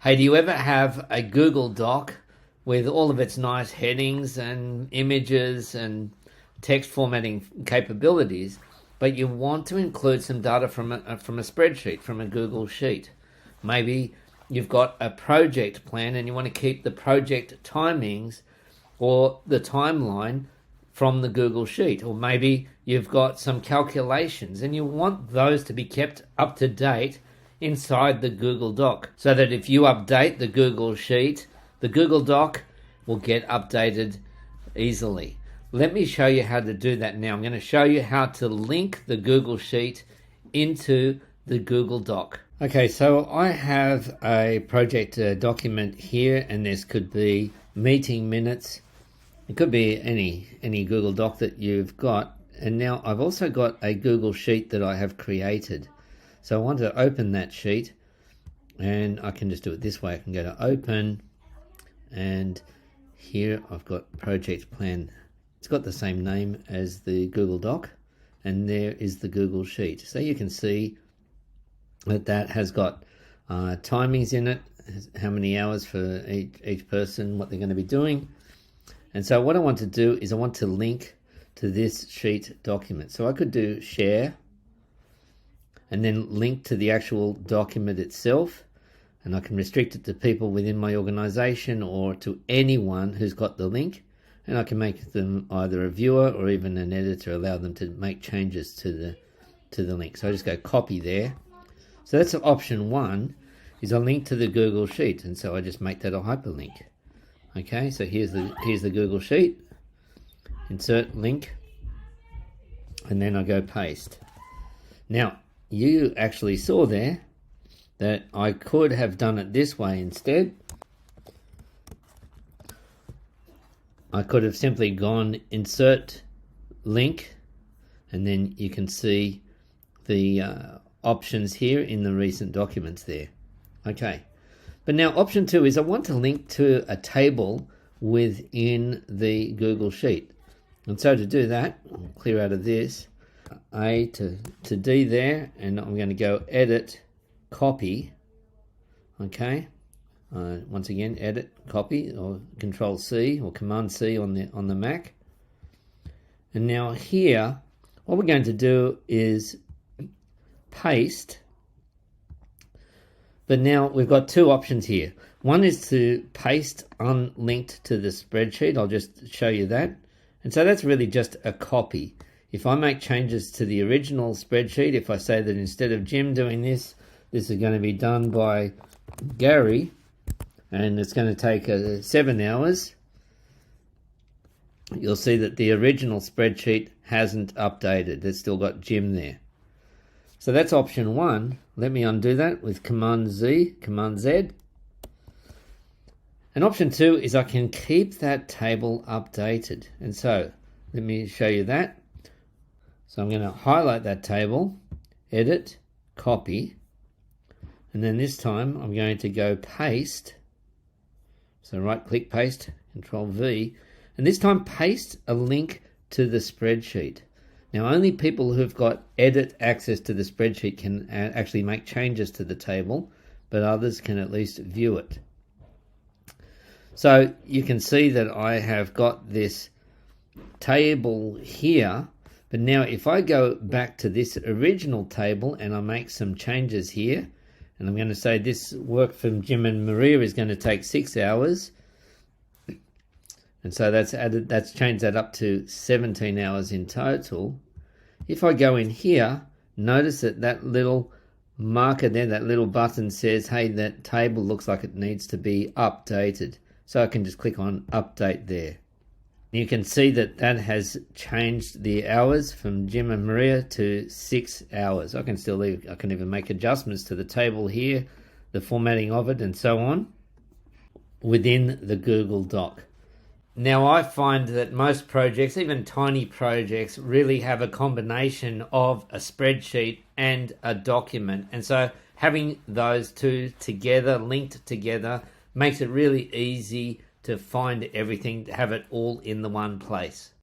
Hey, do you ever have a Google Doc with all of its nice headings and images and text formatting capabilities, but you want to include some data from a spreadsheet, from a Google Sheet? Maybe you've got a project plan and you want to keep the project timings or the timeline from the Google Sheet. Or maybe you've got some calculations and you want those to be kept up to date inside the Google Doc, so that if you update the Google Sheet, the Google Doc will get updated easily. Let me show you how to do that now. I'm going to show you how to link the Google Sheet into the Google Doc. Okay, so I have a project document here, and this could be meeting minutes. It could be any Google Doc that you've got. And now I've also got a Google Sheet that I have created. So I want to open that sheet, and I can just do it this way. I can go to open, and here I've got project plan. It's got the same name as the Google Doc, and there is the Google Sheet. So you can see that has got timings in it, how many hours for each person, what they're going to be doing. And so what I want to do is I want to link to this sheet document. So I could do share, and then link to the actual document itself, and I can restrict it to people within my organization or to anyone who's got the link, and I can make them either a viewer or even an editor, allow them to make changes to the link. So I just go copy there. So that's option one, is a link to the Google Sheet, and so I just make that a hyperlink. Okay, so here's the Google Sheet, insert link, and then I go paste. Now, you actually saw there that I could have done it this way instead. I could have simply gone insert link, and then you can see the options here in the recent documents there. Okay, but now option two is I want to link to a table within the Google Sheet. And so to do that, I'll clear out of this, A to D there, and I'm going to go edit, copy. Okay, once again, edit, copy, or Control C or Command C on the Mac. And now here, what we're going to do is paste. But now we've got two options here. One is to paste unlinked to the spreadsheet. I'll just show you that. And so that's really just a copy. If I make changes to the original spreadsheet, if I say that instead of Jim doing this, this is going to be done by Gary, and it's going to take 7 hours, you'll see that the original spreadsheet hasn't updated. It's still got Jim there. So that's option one. Let me undo that with Command Z. And option two is I can keep that table updated. And so let me show you that. So I'm going to highlight that table, edit, copy, and then this time I'm going to go paste. So right click paste, Control V, and this time paste a link to the spreadsheet. Now only people who've got edit access to the spreadsheet can actually make changes to the table, but others can at least view it. So you can see that I have got this table here, but now if I go back to this original table and I make some changes here, and I'm going to say this work from Jim and Maria is going to take 6 hours, and so that's changed that up to 17 hours in total. If I go in here, notice that little marker there, that little button says, hey, that table looks like it needs to be updated. So I can just click on update there. You can see that has changed the hours from Jim and Maria to 6 hours. I can even make adjustments to the table here, the formatting of it, and so on within the Google Doc. Now I find that most projects, even tiny projects, really have a combination of a spreadsheet and a document. And so having those two together, linked together, makes it really easy to find everything, to have it all in the one place.